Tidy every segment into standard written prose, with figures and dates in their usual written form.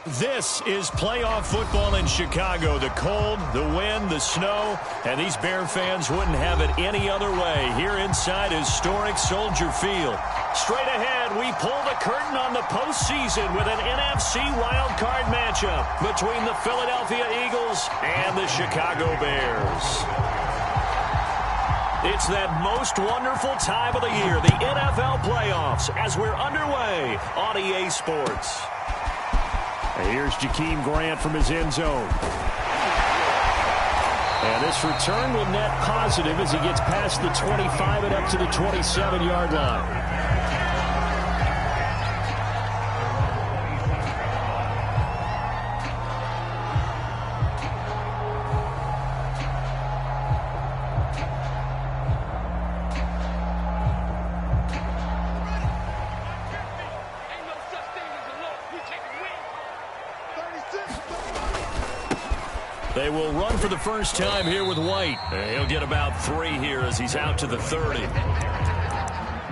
This is playoff football in Chicago. The cold, the wind, the snow, and these Bear fans wouldn't have it any other way here inside historic Soldier Field. Straight ahead, we pull the curtain on the postseason with an NFC wildcard matchup between the Philadelphia Eagles and the Chicago Bears. It's that most wonderful time of the year, the NFL playoffs, as we're underway on EA Sports. Here's Jakeem Grant from his end zone. And this return will net positive as he gets past the 25 and up to the 27-yard line. They will run for the first time here with White. He'll get about 3 here as he's out to the 30.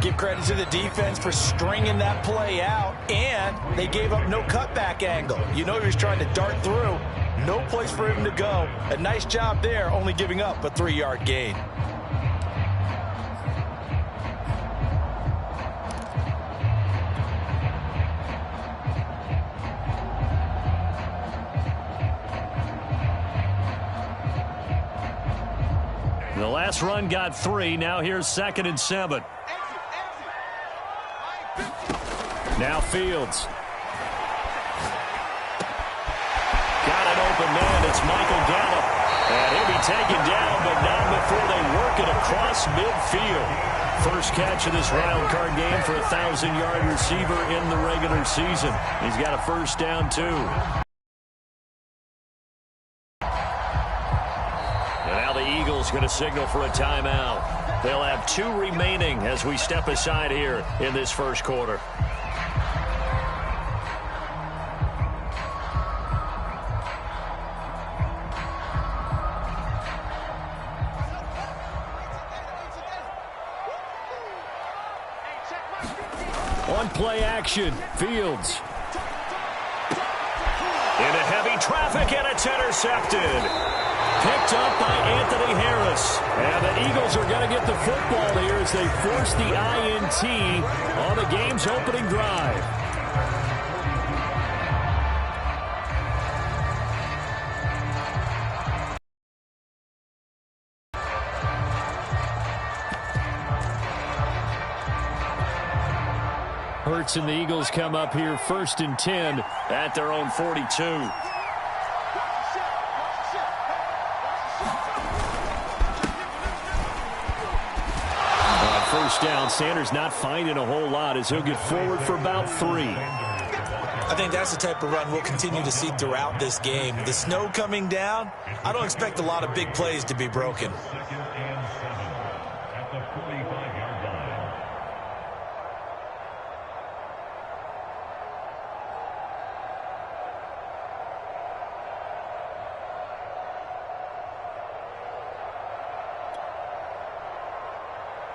Give credit to the defense for stringing that play out, and they gave up no cutback angle. You know he was trying to dart through. No place for him to go. A nice job there, only giving up a 3-yard gain. The last run got 3. Now here's 2nd and 7. Now Fields. Got an open man. It's Michael Gallup. And he'll be taken down, but not before they work it across midfield. First catch of this wild card game for a 1,000-yard receiver in the regular season. He's got a first down, too. Going to signal for a timeout. They'll have 2 remaining as we step aside here in this first quarter. On play action, Fields. Into heavy traffic, and it's intercepted. Picked up by Anthony Harris. And the Eagles are going to get the football here as they force the INT on the game's opening drive. Hurts and the Eagles come up here 1st and 10 at their own 42. First down. Sanders not finding a whole lot as he'll get forward for about 3. I think that's the type of run we'll continue to see throughout this game. The snow coming down, I don't expect a lot of big plays to be broken.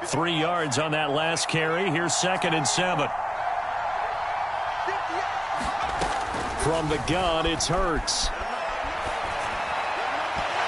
Three yards on that last carry. Here's 2nd and 7. From the gun, it's Hurts.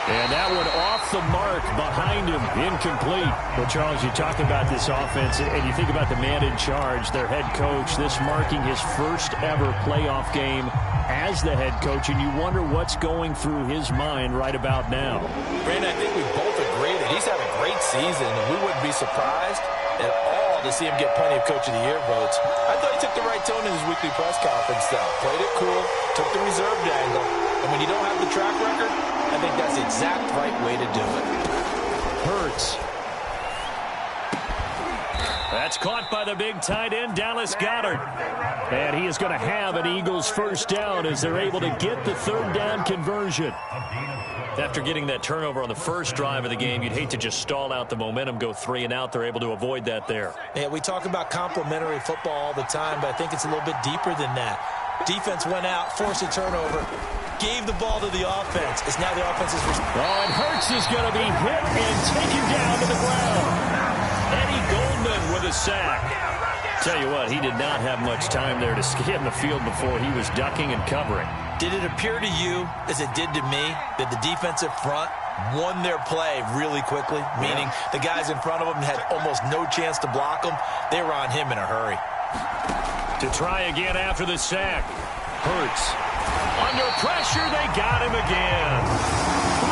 And that one off the mark behind him, incomplete. Well, Charles, you talk about this offense, and you think about the man in charge, their head coach, this marking his first ever playoff game as the head coach, and you wonder what's going through his mind right about now. Brandon, I think we both agree that he's had a great season, and we wouldn't be surprised at all to see him get plenty of Coach of the Year votes. I thought he took the right tone in his weekly press conference, though. Played it cool, took the reserved angle, and when you don't have the track record, I think that's the exact right way to do it. Hurts. That's caught by the big tight end, Dallas Goedert. And he is going to have an Eagles first down as they're able to get the 3rd down conversion. After getting that turnover on the first drive of the game, you'd hate to just stall out the momentum, go 3 and out. They're able to avoid that there. Yeah, we talk about complementary football all the time, but I think it's a little bit deeper than that. Defense went out, forced a turnover, gave the ball to the offense. It's now the offense's responsibility. Oh, and Hurts is going to be hit and taken down to the ground. Eddie Goldman with a sack. Tell you what, he did not have much time there to scan the field before he was ducking and covering. Did it appear to you, as it did to me, that the defensive front won their play really quickly? Meaning the guys in front of them had almost no chance to block them. They were on him in a hurry. To try again after the sack. Hurts. Under pressure, they got him again.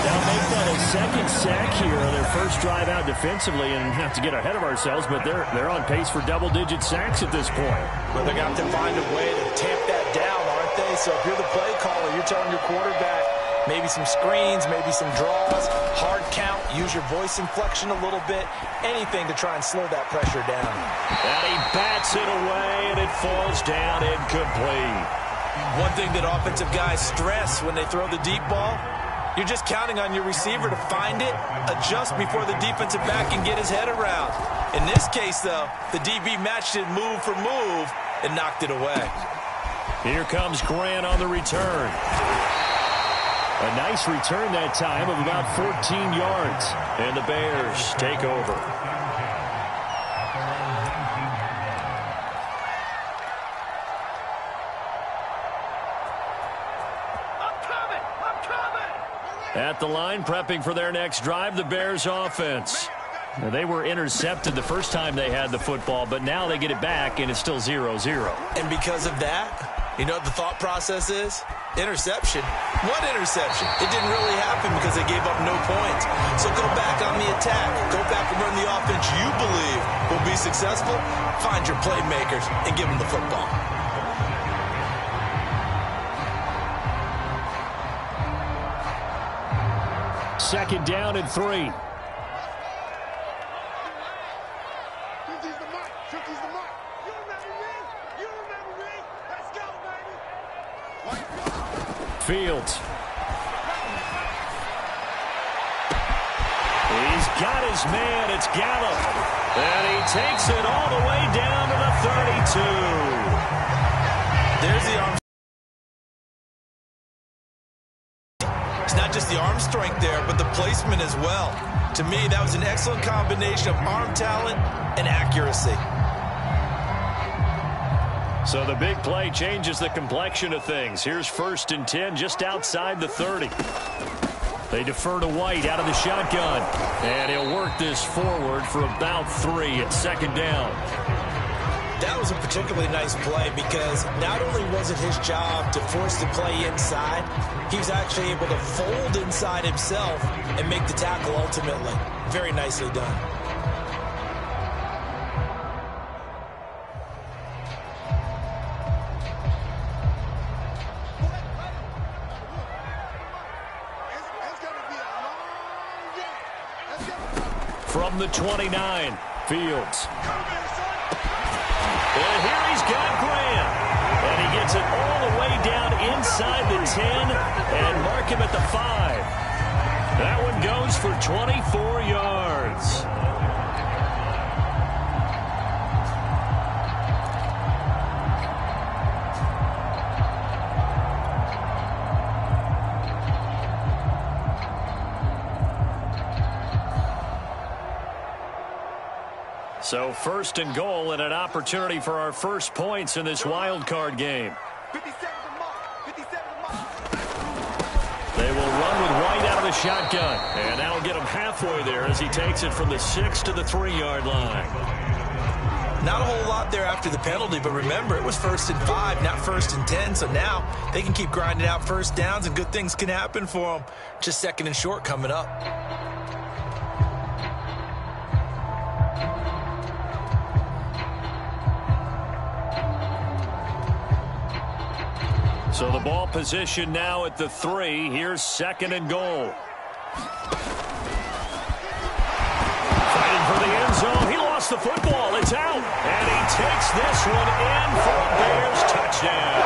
They'll make that a second sack here on their first drive out defensively, and have to get ahead of ourselves, but they're on pace for double-digit sacks at this point. Well, they're going to have to find a way to tamp that down, aren't they? So if you're the play caller, you're telling your quarterback maybe some screens, maybe some draws, hard count, use your voice inflection a little bit, anything to try and slow that pressure down. And he bats it away, and it falls down incomplete. One thing that offensive guys stress when they throw the deep ball, you're just counting on your receiver to find it, adjust before the defensive back can get his head around. In this case, though, the DB matched it move for move and knocked it away. Here comes Grant on the return. A nice return that time of about 14 yards. And the Bears take over. At the line, prepping for their next drive, the Bears offense. Now, they were intercepted the first time they had the football, but now they get it back, and it's still 0-0. And because of that, you know what the thought process is? Interception. What interception? It didn't really happen because they gave up no points. So go back on the attack. Go back and run the offense you believe will be successful. Find your playmakers and give them the football. Second down and 3. Fields. He's got his man. It's Gallup. And he takes it all the way down to the 32. There's the arm. It's not just the arm strength there, but the placement as well. To me, that was an excellent combination of arm talent and accuracy. So the big play changes the complexion of things. Here's 1st and 10 just outside the 30. They defer to White out of the shotgun. And he'll work this forward for about 3 at second down. That was a particularly nice play because not only was it his job to force the play inside, he was actually able to fold inside himself and make the tackle ultimately. Very nicely done. From the 29, Fields. And here he's got Grant. And he gets it all the way down inside the 10 and mark him at the 5. That one goes for 24 yards. So 1st and goal and an opportunity for our first points in this wild card game. They will run with White out of the shotgun. And that'll get him halfway there as he takes it from the 6 to the 3-yard line. Not a whole lot there after the penalty, but remember, it was 1st and 5, not 1st and 10. So now they can keep grinding out first downs and good things can happen for them. Just 2nd and short coming up. So the ball position now at the 3. Here's 2nd and goal. Fighting for the end zone. He lost the football. It's out. And he takes this one in for a Bears touchdown.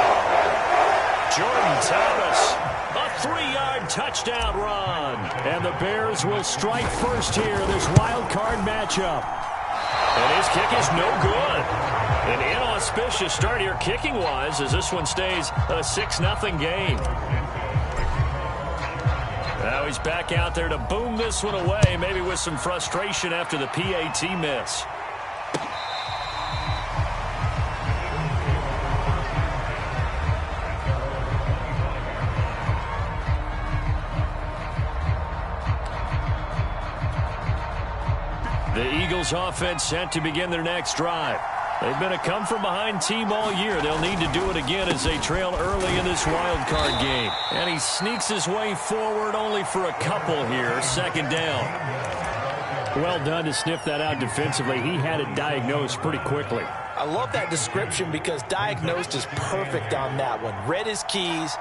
Jordan Thomas, a 3-yard touchdown run. And the Bears will strike first here in this wild card matchup. And his kick is no good. An inauspicious start here kicking-wise as this one stays a 6-0 game. Now he's back out there to boom this one away, maybe with some frustration after the PAT miss. Eagles offense set to begin their next drive. They've been a come-from-behind team all year. They'll need to do it again as they trail early in this wild card game. And he sneaks his way forward only for a couple here. Second down. Well done to sniff that out defensively. He had it diagnosed pretty quickly. I love that description because diagnosed is perfect on that one. Read his keys,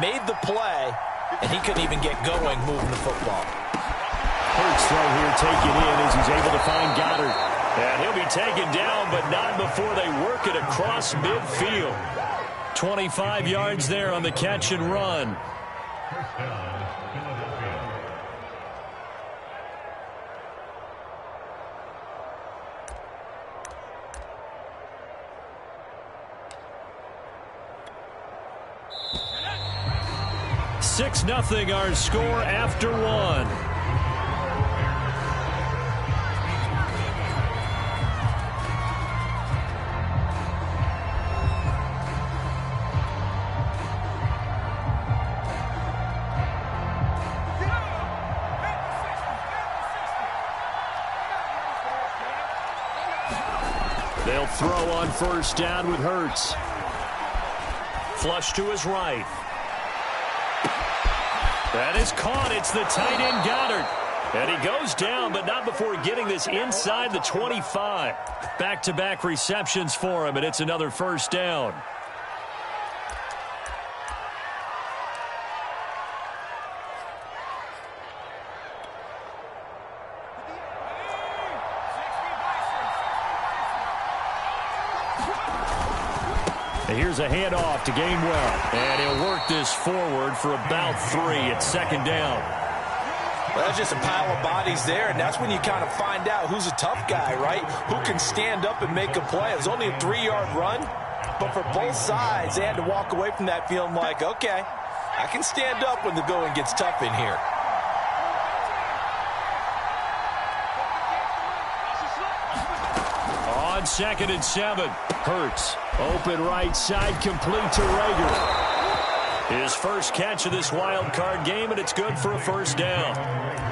made the play, and he couldn't even get going moving the football. Hurts throw here taken in as he's able to find Goddard. And he'll be taken down, but not before they work it across midfield. 25 yards there on the catch and run. Six 0 our score after one. They'll throw on first down with Hurts. Flush to his right. That is caught. It's the tight end Goddard. And he goes down, but not before getting this inside the 25. Back-to-back receptions for him, and it's another first down. Here's a handoff to Gainwell. And he'll work this forward for about 3 at second down. Well, that's just a pile of bodies there, and that's when you kind of find out who's a tough guy, right? Who can stand up and make a play. It was only a 3-yard run, but for both sides, they had to walk away from that feeling like, okay, I can stand up when the going gets tough in here. On 2nd and 7, Hurts. Open right side, complete to Reagor. His first catch of this wild card game, and it's good for a first down.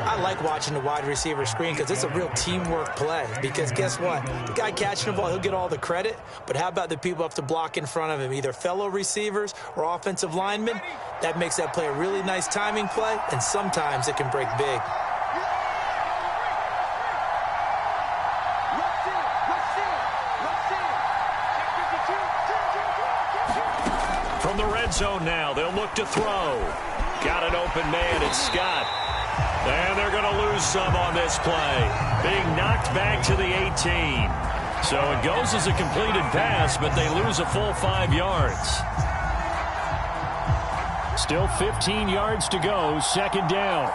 I like watching the wide receiver screen because it's a real teamwork play. Because guess what? The guy catching the ball, he'll get all the credit. But how about the people up to block in front of him, either fellow receivers or offensive linemen? That makes that play a really nice timing play, and sometimes it can break big. From the red zone now, they'll look to throw. Got an open man, it's Scott. And they're going to lose some on this play. Being knocked back to the 18. So it goes as a completed pass, but they lose a full 5 yards. Still 15 yards to go, second down.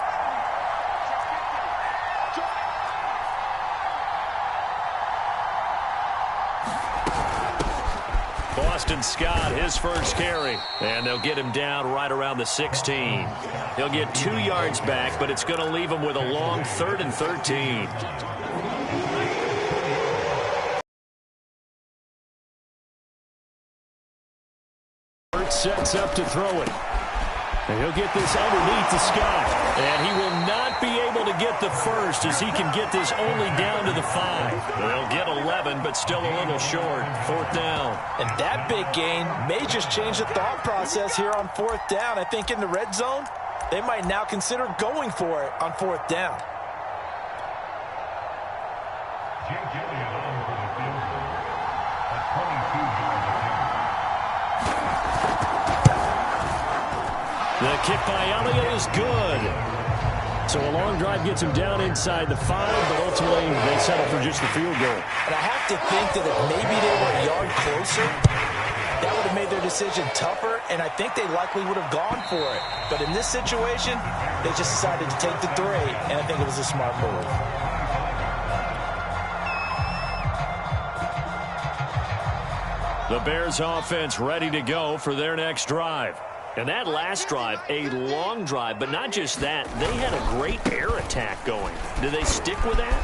Boston Scott, his first carry. And they'll get him down right around the 16. He'll get 2 yards back, but it's going to leave him with a long 3rd and 13. Sets up to throw it. And he'll get this underneath to Scott. And he will not be able to get the first as he can get this only down to the 5. They'll get 11, but still a little short. 4th down. And that big gain may just change the thought process here on 4th down. I think in the red zone, they might now consider going for it on 4th down. The kick by Elliott is good. So a long drive gets him down inside the 5, but ultimately they settle for just the field goal. And I have to think that if maybe they were a yard closer, that would have made their decision tougher, and I think they likely would have gone for it. But in this situation, they just decided to take the 3, and I think it was a smart move. The Bears offense ready to go for their next drive. And that last drive, a long drive, but not just that. They had a great air attack going. Do they stick with that?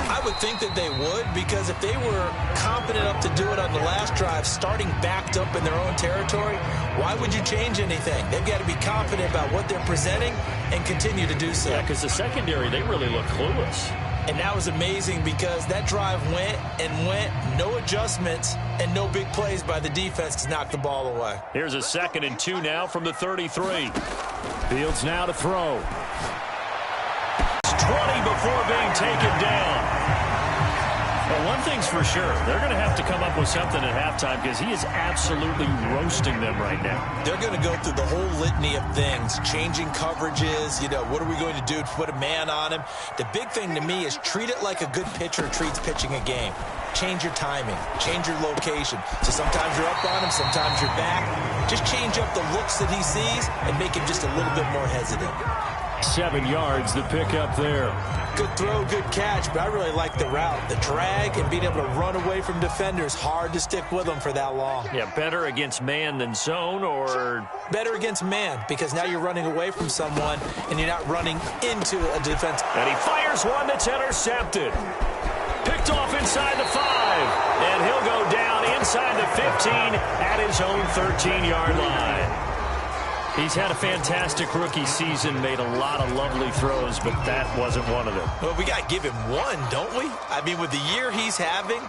I would think that they would, because if they were confident enough to do it on the last drive, starting backed up in their own territory, why would you change anything? They've got to be confident about what they're presenting and continue to do so. Yeah, because the secondary, they really look clueless. And that was amazing because that drive went and went, no adjustments, and no big plays by the defense to knock the ball away. Here's a 2nd and 2 now from the 33. Fields now to throw. 20 before being taken down. Well, one thing's for sure. They're going to have to come up with something at halftime because he is absolutely roasting them right now. They're going to go through the whole litany of things, changing coverages, what are we going to do to put a man on him? The big thing to me is treat it like a good pitcher treats pitching a game. Change your timing, change your location. So sometimes you're up on him, sometimes you're back. Just change up the looks that he sees and make him just a little bit more hesitant. 7 yards, the pickup there. Good throw, good catch, but I really like the route. The drag and being able to run away from defenders, hard to stick with them for that long. Yeah, better against man than zone, or? Better against man, because now you're running away from someone and you're not running into a defense. And he fires one that's intercepted. Picked off inside the 5, and he'll go down inside the 15 at his own 13-yard line. He's had a fantastic rookie season, made a lot of lovely throws, but that wasn't one of them. Well, we got to give him one, don't we? I mean, with the year he's having,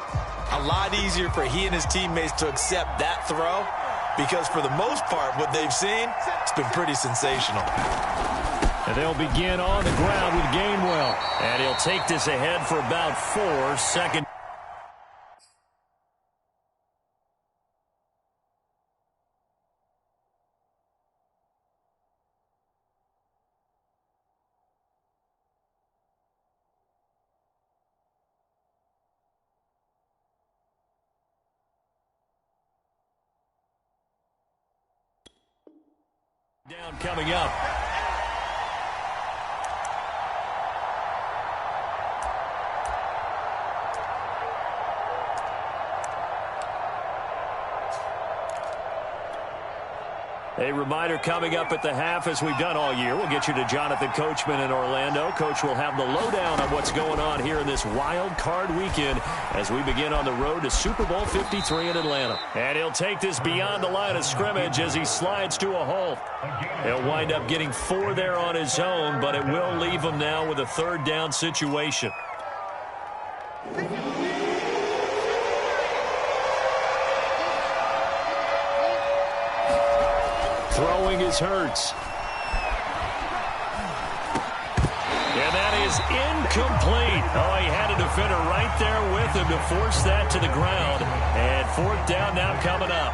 a lot easier for he and his teammates to accept that throw because for the most part, what they've seen, it's been pretty sensational. And they'll begin on the ground with Gainwell. And he'll take this ahead for about 4 seconds. Down coming up. A reminder coming up at the half, as we've done all year. We'll get you to Jonathan Coachman in Orlando. Coach will have the lowdown on what's going on here in this wild card weekend as we begin on the road to Super Bowl 53 in Atlanta. And he'll take this beyond the line of scrimmage as he slides to a halt. He'll wind up getting 4 there on his own, but it will leave him now with a 3rd down situation. Throwing is Hurts. And that is incomplete. Oh, he had a defender right there with him to force that to the ground. And 4th down now coming up.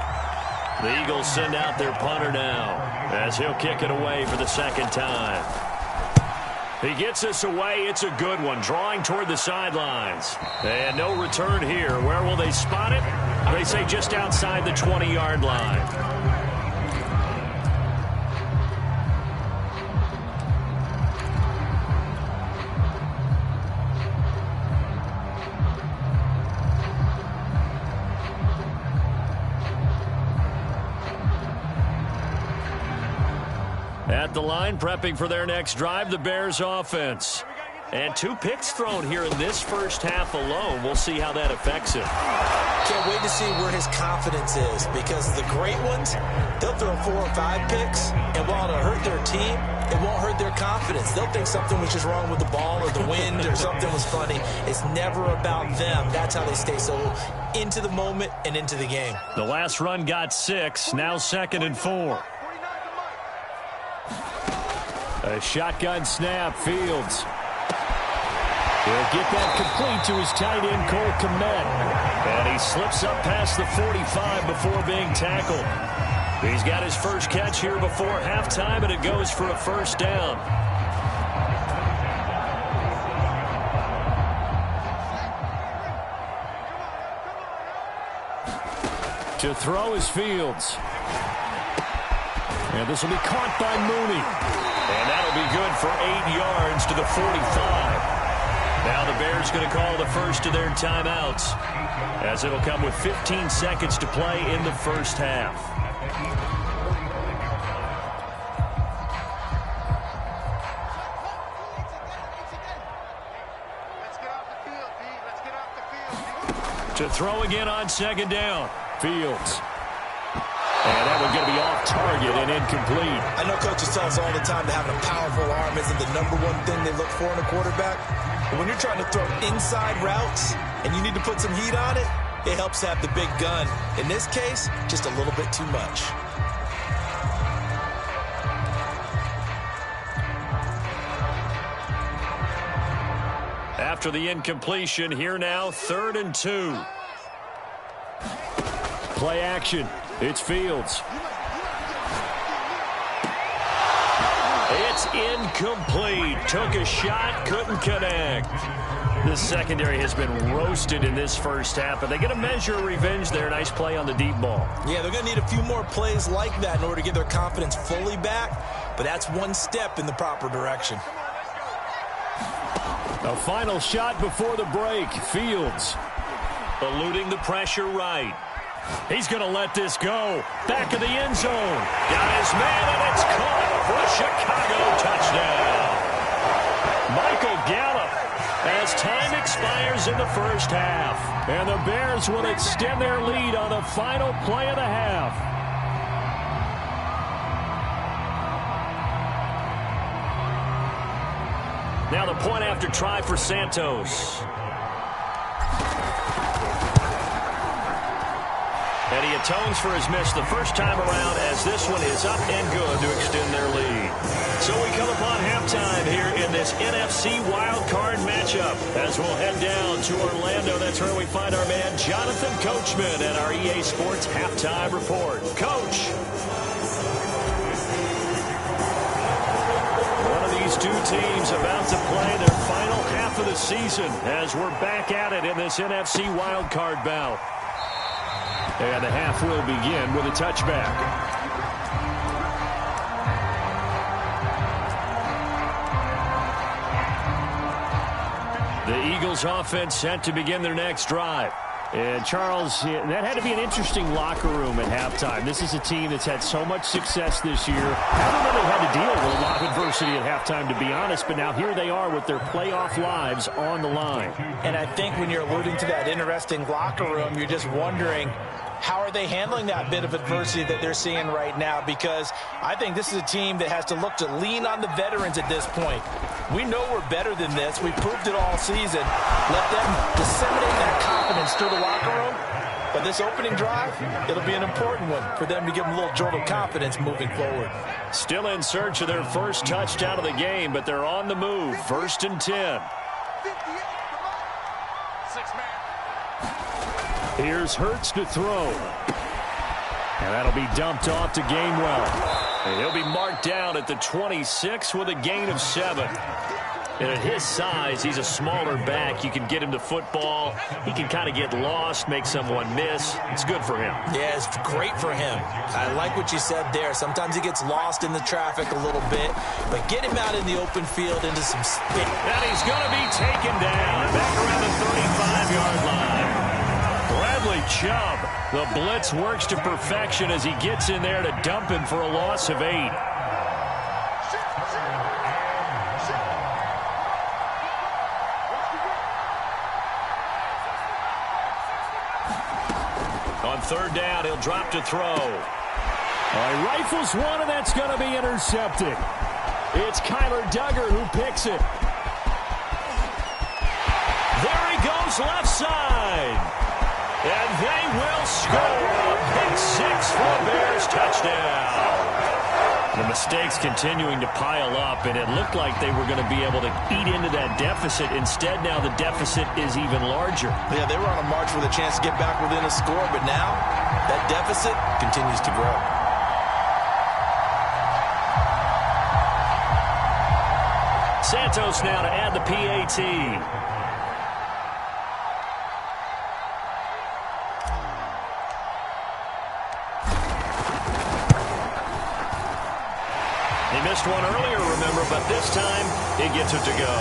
The Eagles send out their punter now as he'll kick it away for the 2nd time. He gets us away. It's a good one, drawing toward the sidelines. And no return here. Where will they spot it? They say just outside the 20-yard line. At the line, prepping for their next drive, the Bears offense. And 2 picks thrown here in this first half alone. We'll see how that affects him. Can't wait to see where his confidence is, because the great ones, they'll throw 4 or 5 picks, and while it'll hurt their team, it won't hurt their confidence. They'll think something was just wrong with the ball or the wind or something was funny. It's never about them. That's how they stay so into the moment and into the game. The last run got 6, now 2nd and 4. A shotgun snap, Fields. He'll get that complete to his tight end, Cole Kmet. And he slips up past the 45 before being tackled. He's got his first catch here before halftime, and it goes for a 1st down. To throw is Fields. And this will be caught by Mooney. And that'll be good for 8 yards to the 45. Now the Bears going to call the first of their timeouts, as it'll come with 15 seconds to play in the first half. To throw again on 2nd down, Fields. And that one's going to be off target and incomplete. I know coaches tell us all the time that having a powerful arm isn't the #1 thing they look for in a quarterback, When you're trying to throw inside routes and you need to put some heat on it, it helps to have the big gun. In this case, just a little bit too much. After the incompletion, here now, 3rd and 2. Play action. It's Fields. It's incomplete. Took a shot, couldn't connect. This secondary has been roasted in this first half, but they get a measure of revenge there. Nice play on the deep ball. Yeah, they're going to need a few more plays like that in order to get their confidence fully back, but that's one step in the proper direction. A final shot before the break. Fields eluding the pressure right. He's going to let this go. Back of the end zone. Got his man, and it's caught for a Chicago touchdown. Michael Gallup as time expires in the first half. And the Bears will extend their lead on the final play of the half. Now the point after try for Santos. And he atones for his miss the first time around as this one is up and good to extend their lead. So we come upon halftime here in this NFC wildcard matchup as we'll head down to Orlando. That's where we find our man Jonathan Coachman at our EA Sports Halftime Report. Coach. One of these two teams about to play their final half of the season as we're back at it in this NFC wildcard bout. And the half will begin with a touchback. The Eagles offense set to begin their next drive. And Charles, that had to be an interesting locker room at halftime. This is a team that's had so much success this year. Haven't really had to deal with a lot of adversity at halftime, to be honest, but now here they are with their playoff lives on the line. And I think when you're alluding to that interesting locker room, you're just wondering, how are they handling that bit of adversity that they're seeing right now? Because I think this is a team that has to look to lean on the veterans at this point. We know we're better than this. We proved it all season. Let them disseminate that confidence through the locker room. But this opening drive, it'll be an important one for them to give them a little jolt of confidence moving forward. Still in search of their first touchdown of the game, but they're on the move. 1st and 10. Here's Hurts to throw. And that'll be dumped off to Gainwell. And he'll be marked down at the 26 with a gain of 7. And at his size, he's a smaller back. You can get him to football. He can kind of get lost, make someone miss. It's good for him. Yeah, it's great for him. I like what you said there. Sometimes he gets lost in the traffic a little bit, but get him out in the open field into some space. And he's going to be taken down back around the 35-yard line. Bradley Chubb, the blitz works to perfection as he gets in there to dump him for a loss of 8. On 3rd down, he'll drop to throw. He rifles one, and that's going to be intercepted. It's Kyler Duggar who picks it. There he goes left side. And they will score a pick 6 for a Bears touchdown. The mistakes continuing to pile up, and it looked like they were going to be able to eat into that deficit. Instead, now the deficit is even larger. Yeah, they were on a march with a chance to get back within a score, but now that deficit continues to grow. Santos now to add the PAT. He missed one earlier, remember, but this time he gets it to go.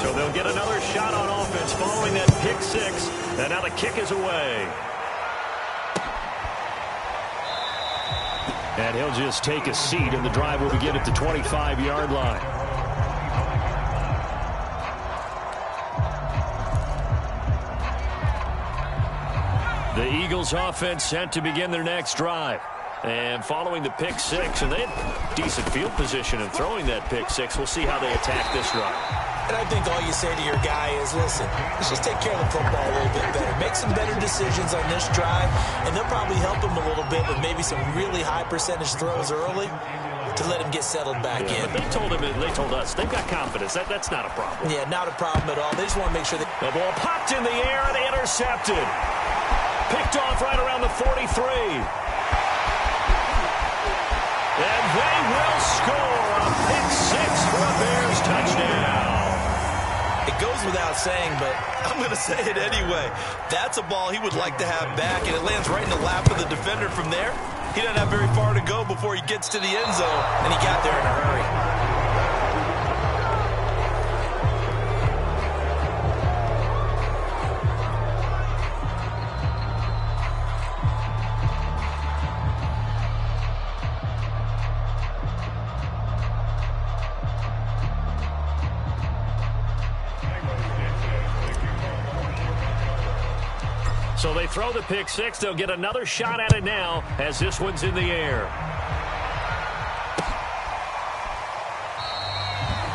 So they'll get another shot on offense following that pick 6, and now the kick is away. And he'll just take a seat, and the drive will begin at the 25-yard line. The Eagles offense set to begin their next drive. And following the pick six, and they had decent field position in throwing that pick six. We'll see how they attack this drive. And I think all you say to your guy is, listen, let's just take care of the football a little bit better. Make some better decisions on this drive, and they'll probably help him a little bit with maybe some really high percentage throws early to let him get settled back in. But they told us they've got confidence. That's not a problem. Yeah, not a problem at all. They just want to make sure that the ball popped in the air and intercepted. Picked off right around the 43. And they will score a pick six for a Bears touchdown. It goes without saying, but I'm going to say it anyway. That's a ball he would like to have back, and it lands right in the lap of the defender from there. He doesn't have very far to go before he gets to the end zone, and he got there in a hurry. So they throw the pick six. They'll get another shot at it now as this one's in the air.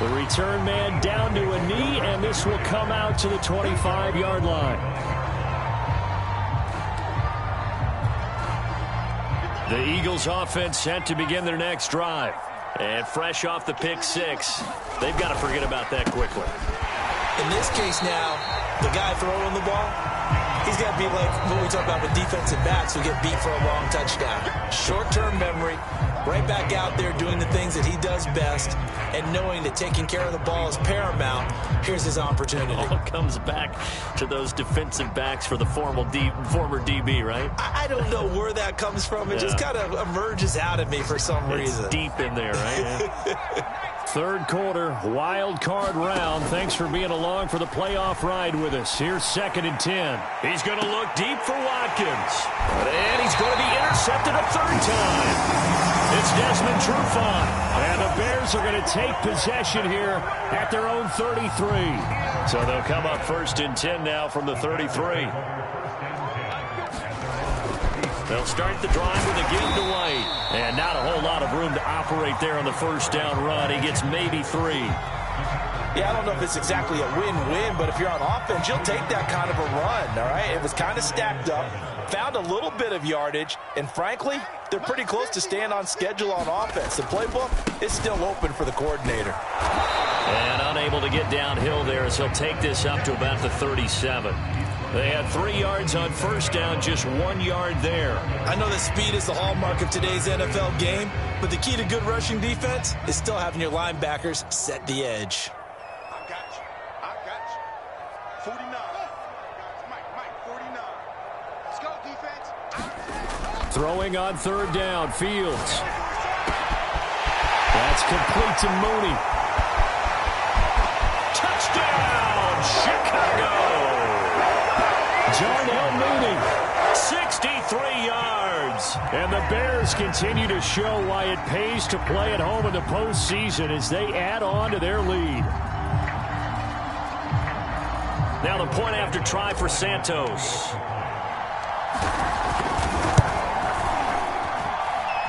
The return man down to a knee, and this will come out to the 25-yard line. The Eagles offense set to begin their next drive. And fresh off the pick six, they've got to forget about that quickly. In this case now, the guy throwing the ball, he's got to be like what we talk about with defensive backs who get beat for a long touchdown. Short-term memory, right back out there doing the things that he does best, and knowing that taking care of the ball is paramount. Here's his opportunity. All comes back to those defensive backs for the former DB, right? I don't know where that comes from. It just kind of emerges out of me for some reason. It's deep in there, right? Third quarter, wild card round. Thanks for being along for the playoff ride with us. Here's 2nd and 10. He's going to look deep for Watkins. And he's going to be intercepted a third time. It's Desmond Trufant. And the Bears are going to take possession here at their own 33. So they'll come up 1st and 10 now from the 33. They'll start the drive with a give to White. And not a whole lot of room to operate there on the first down run. He gets maybe 3. Yeah, I don't know if it's exactly a win-win, but if you're on offense, you'll take that kind of a run, all right? It was kind of stacked up, found a little bit of yardage, and frankly, they're pretty close to staying on schedule on offense. The playbook is still open for the coordinator. And unable to get downhill there as he'll take this up to about the 37. They had 3 yards on first down, just 1 yard there. I know that speed is the hallmark of today's NFL game, but the key to good rushing defense is still having your linebackers set the edge. I got you. 49. Mike, 49. Let's go, defense. Throwing on 3rd down, Fields. That's complete to Mooney. Touchdown, Chicago! Darnell Mooney, 63 yards. And the Bears continue to show why it pays to play at home in the postseason as they add on to their lead. Now the point after try for Santos.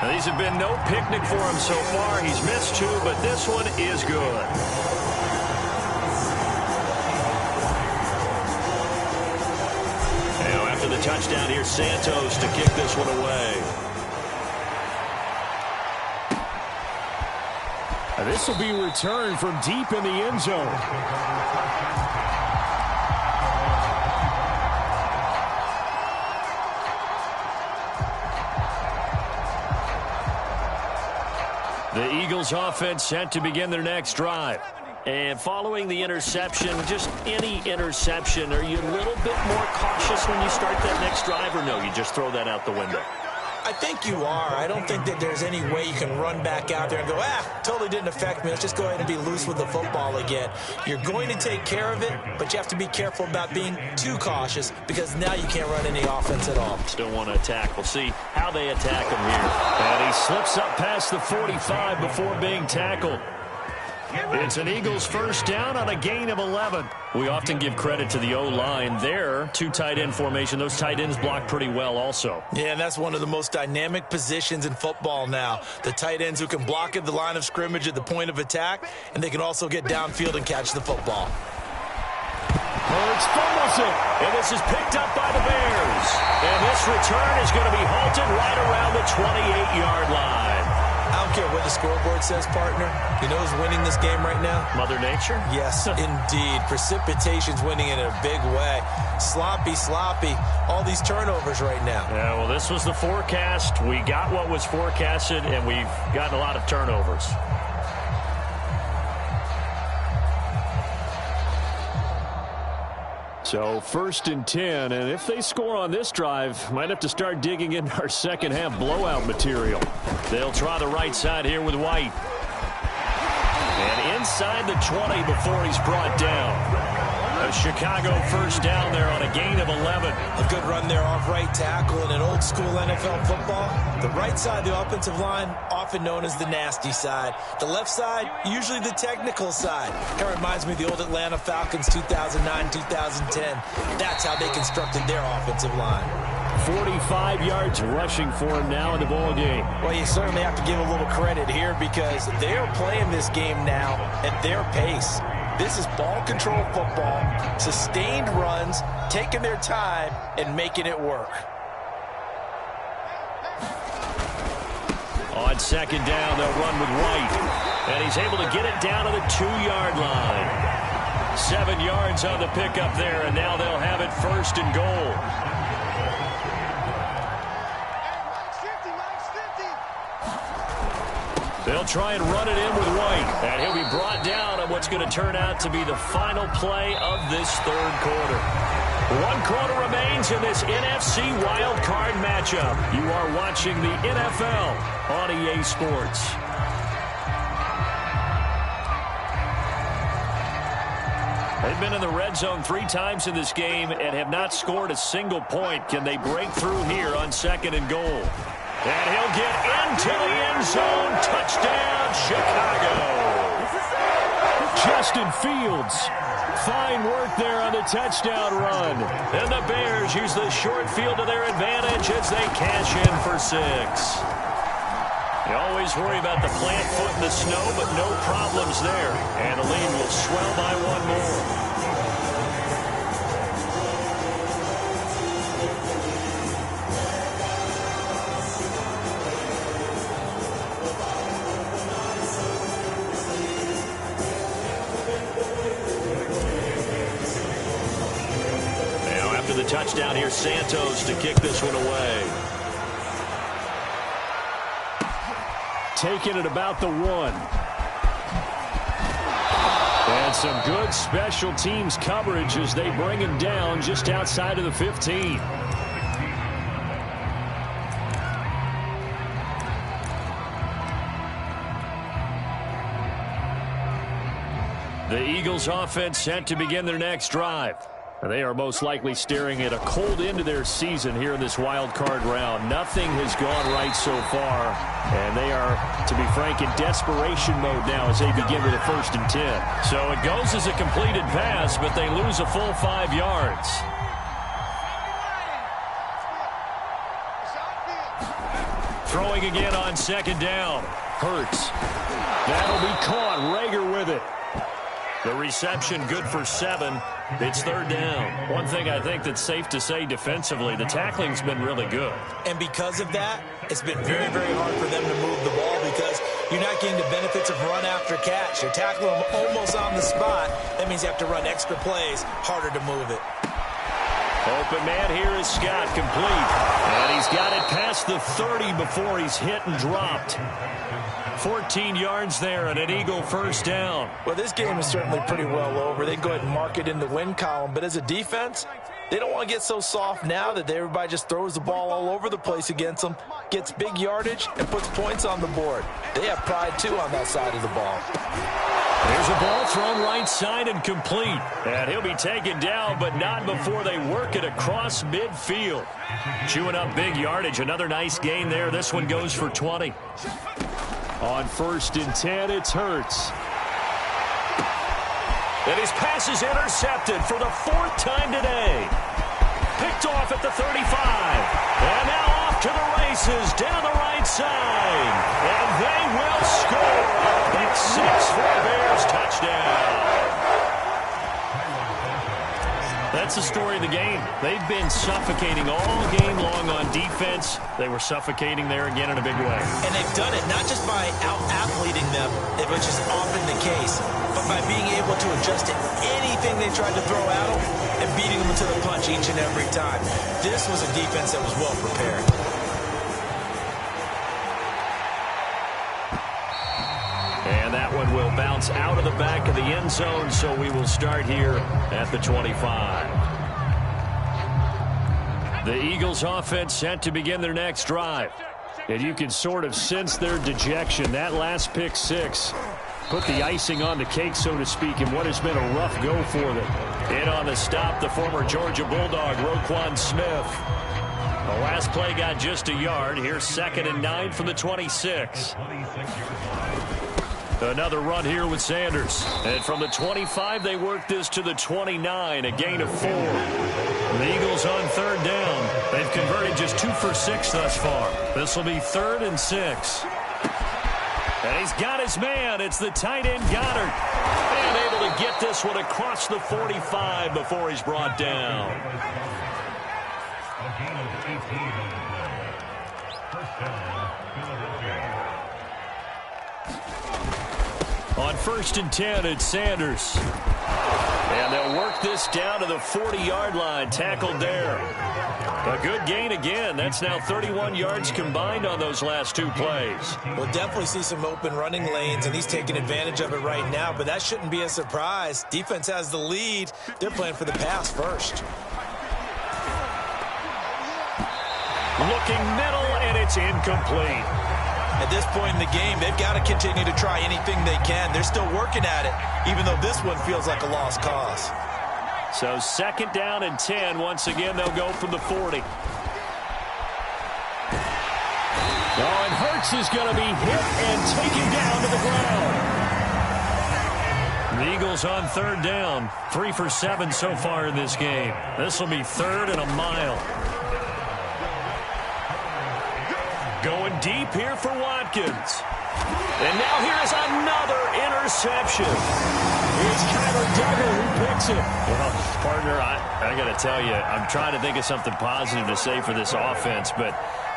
Now these have been no picnic for him so far. He's missed 2, but this one is good. The touchdown here, Santos to kick this one away. This will be returned from deep in the end zone. The Eagles offense set to begin their next drive. And following the interception, just any interception, are you a little bit more cautious when you start that next drive, or no, you just throw that out the window? I think you are. I don't think that there's any way you can run back out there and go, totally didn't affect me. Let's just go ahead and be loose with the football again. You're going to take care of it, but you have to be careful about being too cautious because now you can't run any offense at all. Still want to attack. We'll see how they attack him here. And he slips up past the 45 before being tackled. It's an Eagles first down on a gain of 11. We often give credit to the O-line there. Two tight end formation. Those tight ends block pretty well also. Yeah, and that's one of the most dynamic positions in football now. The tight ends who can block at the line of scrimmage at the point of attack, and they can also get downfield and catch the football. Hurts fumbles it, and this is picked up by the Bears. And this return is going to be halted right around the 28-yard line. I don't care what the scoreboard says, partner. You know who's winning this game right now? Mother Nature? Yes, indeed. Precipitation's winning in a big way. Sloppy. All these turnovers right now. Yeah, well, this was the forecast. We got what was forecasted, and we've gotten a lot of turnovers. So first and 10, and if they score on this drive, might have to start digging into our second half blowout material. They'll try the right side here with White. And inside the 20 before he's brought down. A Chicago first down there on a gain of 11. A good run there off right tackle in an old school NFL football. The right side of the offensive line, often known as the nasty side. The left side, usually the technical side. Kind of reminds me of the old Atlanta Falcons 2009, 2010. That's how they constructed their offensive line. 45 yards rushing for him now in the ball game. Well, you certainly have to give a little credit here because they're playing this game now at their pace. This is ball control football, sustained runs, taking their time, and making it work. On second down, they'll run with White. And he's able to get it down to the 2-yard line. 7 yards on the pickup there, and now they'll have it first and goal. They'll try and run it in with White. And he'll be brought down on what's going to turn out to be the final play of this third quarter. 1 quarter remains in this NFC Wild Card matchup. You are watching the NFL on EA Sports. They've been in the red zone 3 times in this game and have not scored a single point. Can they break through here on second and goal? And he'll get into the end zone. Touchdown, Chicago. Justin Fields. Fine work there on the touchdown run. And the Bears use the short field to their advantage as they cash in for 6. You always worry about the plant foot in the snow, but no problems there. And the lead will swell by 1 more. Touchdown here, Santos to kick this one away. Taking it about the 1. And some good special teams coverage as they bring him down just outside of the 15. The Eagles offense set to begin their next drive. They are most likely staring at a cold end to their season here in this wild card round. Nothing has gone right so far, and they are, to be frank, in desperation mode now as they begin with a first and 10. So it goes as a completed pass, but they lose a full 5 yards. Throwing again on second down. Hurts. That'll be caught. Rager with it. The reception good for 7. It's third down. One thing I think that's safe to say defensively, the tackling's been really good. And because of that, it's been very, very hard for them to move the ball because you're not getting the benefits of run after catch. You're tackling them almost on the spot. That means you have to run extra plays, harder to move it. Open man here is Scott, complete. And he's got it past the 30 before he's hit and dropped. 14 yards there and an Eagle first down. Well, this game is certainly pretty well over. They go ahead and mark it in the win column. But as a defense, they don't want to get so soft now that everybody just throws the ball all over the place against them, gets big yardage, and puts points on the board. They have pride, too, on that side of the ball. There's a ball thrown right side and complete. And he'll be taken down, but not before they work it across midfield. Chewing up big yardage. Another nice gain there. This one goes for 20. On first and 10, it's Hurts. And his pass is intercepted for the 4th time today. Picked off at the 35. And now off to the races down the right side. And they will score a pick 6 for a Bears touchdown. That's the story of the game. They've been suffocating all game long on defense. They were suffocating there again in a big way. And they've done it not just by out-athleting them, which is often the case, but by being able to adjust to anything they tried to throw at them and beating them to the punch each and every time. This was a defense that was well prepared. And that one will bounce out of the back of the end zone, so we will start here at the 25. The Eagles offense set to begin their next drive. And you can sort of sense their dejection. That last pick 6 put the icing on the cake, so to speak, in what has been a rough go for them. In on the stop, the former Georgia Bulldog, Roquan Smith. The last play got just a yard. Here's 2nd and 9 from the 26. Another run here with Sanders. And from the 25, they work this to the 29, a gain of 4. The Eagles on 3rd down. They've converted just 2 for 6 thus far. This will be 3rd and 6. And he's got his man. It's the tight end Goddard. And able to get this one across the 45 before he's brought down. A gain of 18. First down, Philadelphia. On 1st and 10, it's Sanders. And they'll work this down to the 40-yard line. Tackled there. A good gain again. That's now 31 yards combined on those last 2 plays. We'll definitely see some open running lanes, and he's taking advantage of it right now, but that shouldn't be a surprise. Defense has the lead. They're playing for the pass first. Looking middle, and it's incomplete. At this point in the game, they've got to continue to try anything they can. They're still working at it, even though this one feels like a lost cause. So 2nd down and 10. Once again, they'll go from the 40. Oh, and Hurts is going to be hit and taken down to the ground. The Eagles on 3rd down. 3 for 7 so far in this game. This will be 3rd and a mile. Going deep here for Watkins. And now here is another interception. It's Kyler Duggar who picks it. Well, partner, I got to tell you, I'm trying to think of something positive to say for this offense, but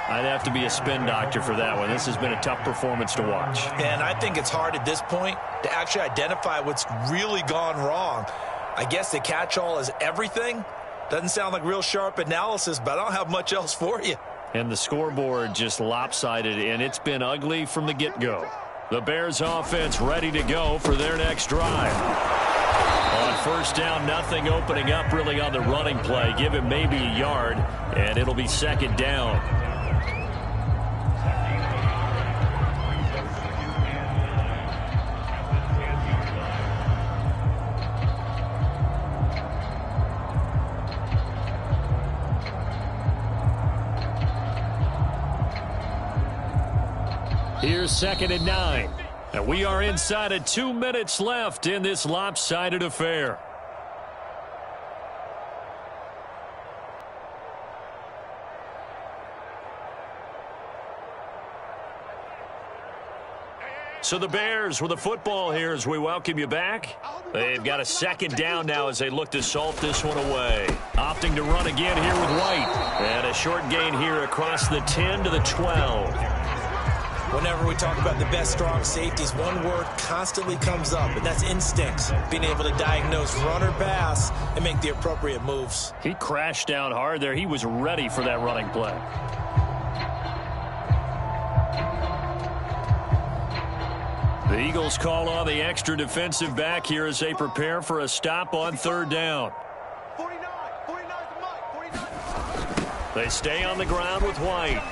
I'd have to be a spin doctor for that one. This has been a tough performance to watch. And I think it's hard at this point to actually identify what's really gone wrong. I guess the catch-all is everything. Doesn't sound like real sharp analysis, but I don't have much else for you. And the scoreboard just lopsided, and it's been ugly from the get-go. The Bears offense ready to go for their next drive. On 1st down, nothing opening up really on the running play. Give him maybe a yard, and it'll be 2nd down. Here's 2nd and 9. And we are inside of 2 minutes left in this lopsided affair. So the Bears with the football here as we welcome you back. They've got a 2nd down now as they look to salt this one away. Opting to run again here with White. And a short gain here across the 10 to the 12. Whenever we talk about the best strong safeties, one word constantly comes up, and that's instincts. Being able to diagnose run or pass and make the appropriate moves. He crashed down hard there. He was ready for that running play. The Eagles call on the extra defensive back here as they prepare for a stop on 3rd down. 49 Mike, 49. They stay on the ground with White.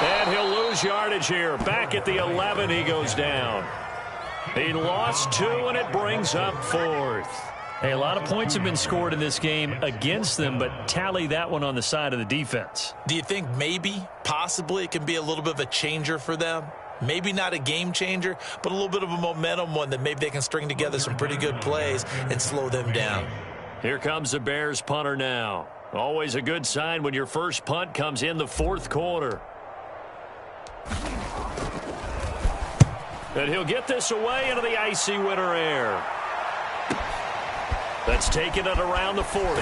And he'll lose yardage here. Back at the 11, he goes down. He lost 2, and it brings up 4th. Hey, a lot of points have been scored in this game against them, but tally that one on the side of the defense. Do you think maybe, possibly, it can be a little bit of a changer for them? Maybe not a game changer, but a little bit of a momentum one that maybe they can string together some pretty good plays and slow them down. Here comes the Bears punter now. Always a good sign when your first punt comes in the fourth quarter. And he'll get this away into the icy winter air. That's taken it around the 40.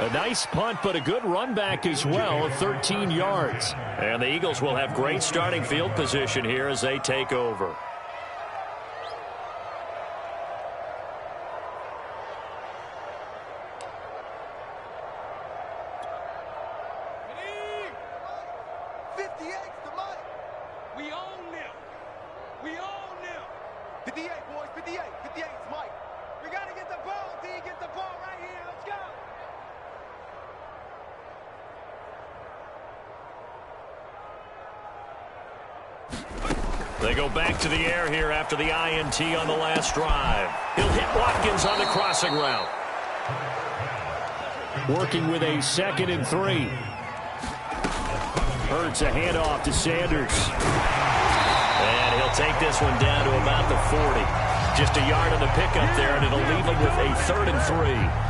A nice punt, but a good run back as well of 13 yards. And the Eagles will have great starting field position here as they take over. We own them. We own them. 58, boys. 58. 58 is Mike. We got to get the ball, D. Get the ball right here. Let's go. They go back to the air here after the INT on the last drive. He'll hit Watkins on the crossing route. Working with a 2nd and 3. Hurts a handoff to Sanders. And he'll take this one down to about the 40. Just a yard on the pickup there, and it'll leave him with a 3rd and 3.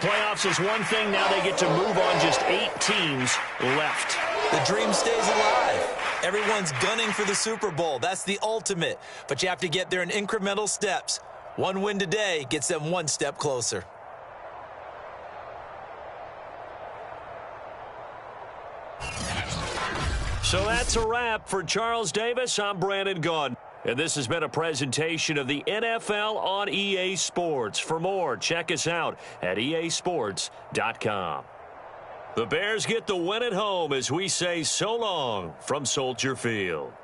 Playoffs is one thing. Now they get to move on. Just 8 teams left. The dream stays alive. Everyone's gunning for the Super Bowl. That's the ultimate. But you have to get there in incremental steps. One win today gets them one step closer. So that's a wrap for Charles Davis. I'm Brandon Gaudin. And this has been a presentation of the NFL on EA Sports. For more, check us out at easports.com. The Bears get the win at home as we say so long from Soldier Field.